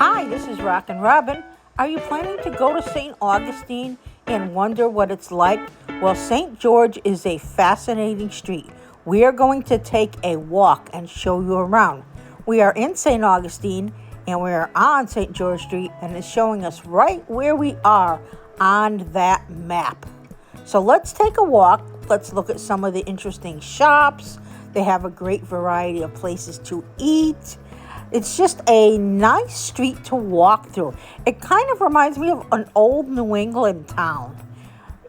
Hi, this is RockinRobin. Are you planning to go to St. Augustine and wonder what it's like? Well, St. George is a fascinating street. We are going to take a walk and show you around. We are in St. Augustine and we are on St. George Street, and it's showing us right where we are on that map. So let's take a walk. Let's look at some of the interesting shops. They have a great variety of places to eat. It's just a nice street to walk through. It kind of reminds me of an old New England town.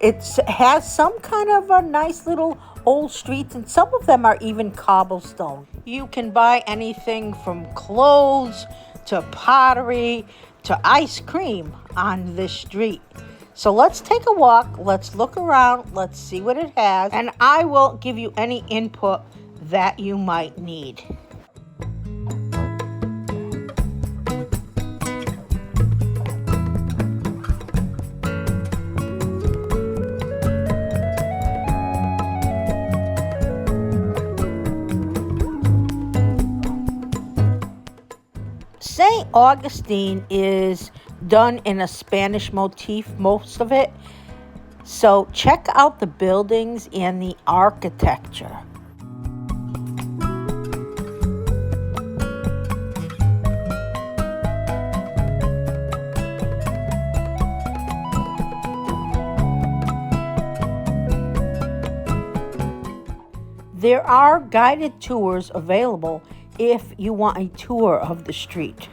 It has some kind of a nice little old streets, and some of them are even cobblestone. You can buy anything from clothes to pottery to ice cream on this street. So let's take a walk, let's look around, let's see what it has, and I will give you any input that you might need. St. Augustine is done in a Spanish motif, most of it. So check out the buildings and the architecture. There are guided tours available if you want a tour of the street.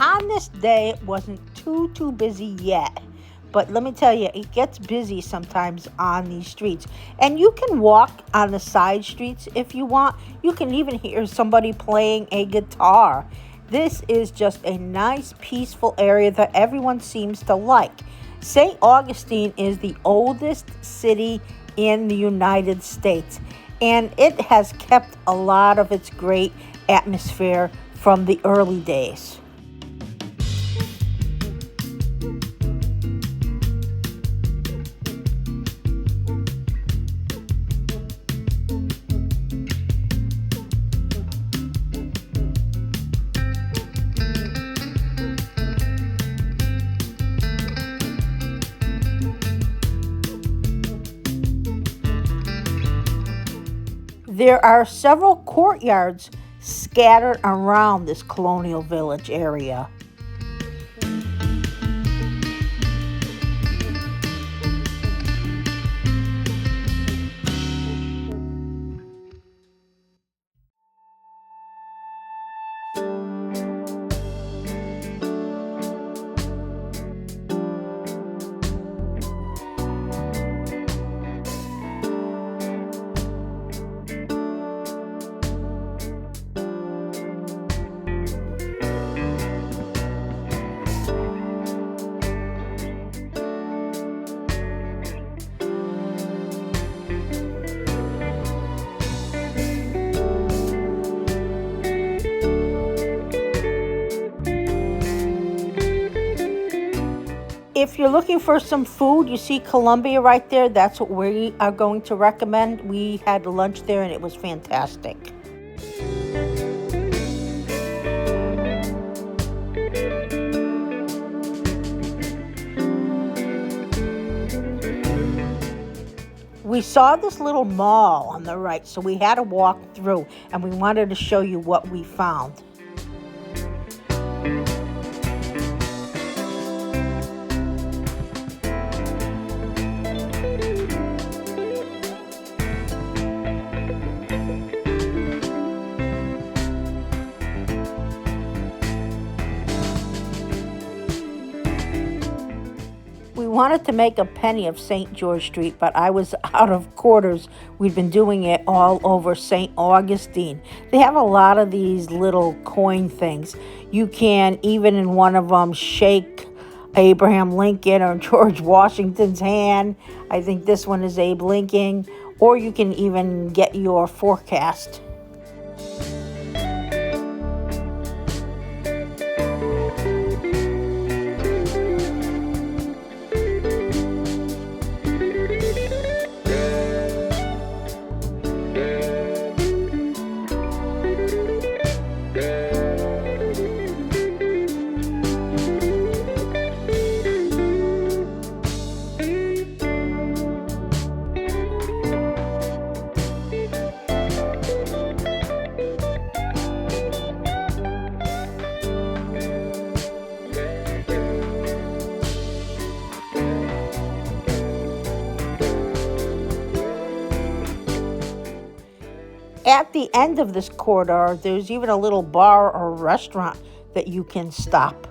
On this day, it wasn't too busy yet, but let me tell you, it gets busy sometimes on these streets. And you can walk on the side streets if you want. You can even hear somebody playing a guitar. This is just a nice, peaceful area that everyone seems to like. St. Augustine is the oldest city in the United States, and it has kept a lot of its great atmosphere from the early days. There are several courtyards scattered around this colonial village area. If you're looking for some food, you see Columbia right there. That's what we are going to recommend. We had lunch there and it was fantastic. We saw this little mall on the right, so we had to walk through, and we wanted to show you what we found. We wanted to make a penny of St. George Street, but I was out of quarters. We'd been doing it all over St. Augustine. They have a lot of these little coin things. You can, even in one of them, shake Abraham Lincoln or George Washington's hand. I think this one is Abe Lincoln. Or you can even get your forecast. At the end of this corridor, there's even a little bar or restaurant that you can stop.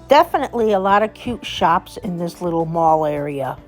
Definitely a lot of cute shops in this little mall area.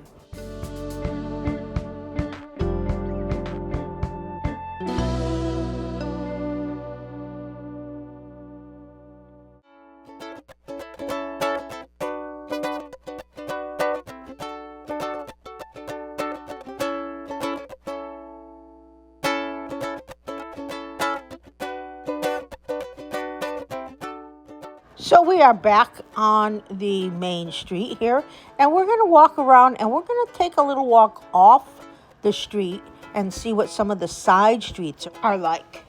So we are back on the main street here, and we're going to walk around, and we're going to take a little walk off the street and see what some of the side streets are like.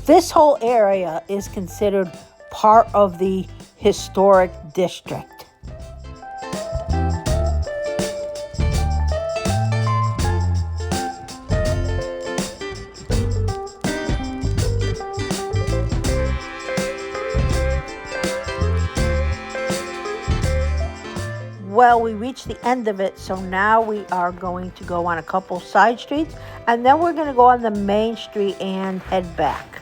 This whole area is considered part of the historic district. Well, we reached the end of it, so now we are going to go on a couple side streets, and then we're going to go on the main street and head back.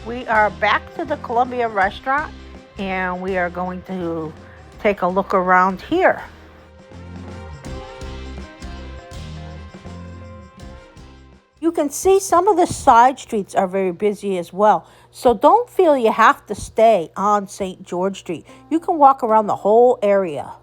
We are back to the Columbia restaurant, and we are going to take a look around here. You can see some of the side streets are very busy as well, so don't feel you have to stay on St. George Street. You can walk around the whole area.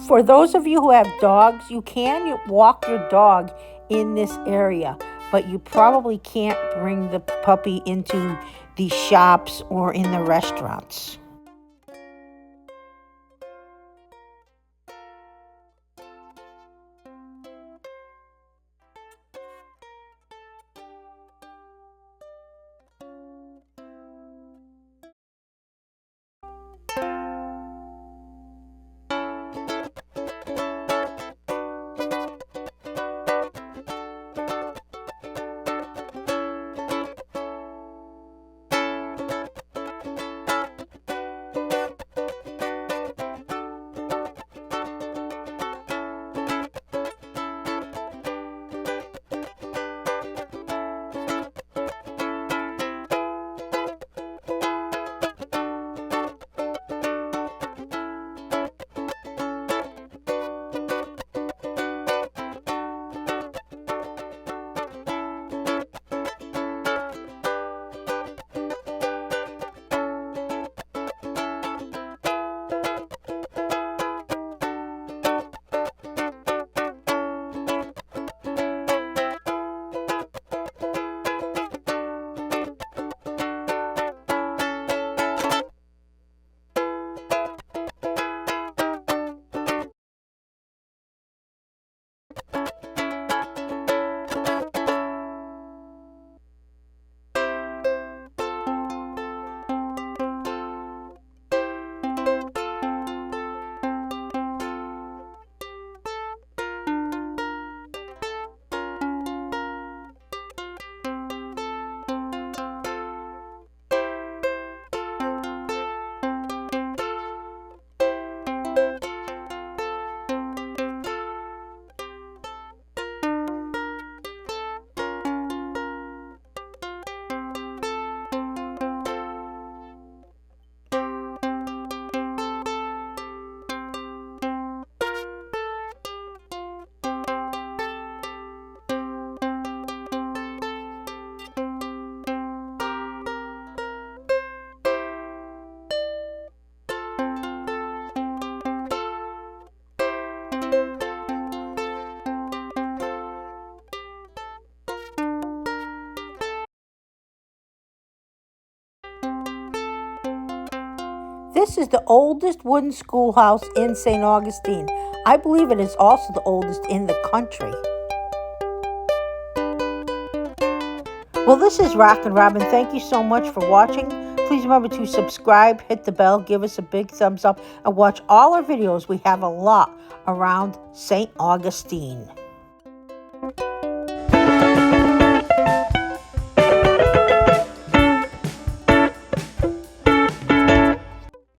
For those of you who have dogs, you can walk your dog in this area, but you probably can't bring the puppy into the shops or in the restaurants. this is the oldest wooden schoolhouse in St. Augustine. I believe it is also the oldest in the country. Well, this is RockinRobin. Thank you so much for watching. Please remember to subscribe, hit the bell, give us a big thumbs up, and watch all our videos. We have a lot around St. Augustine.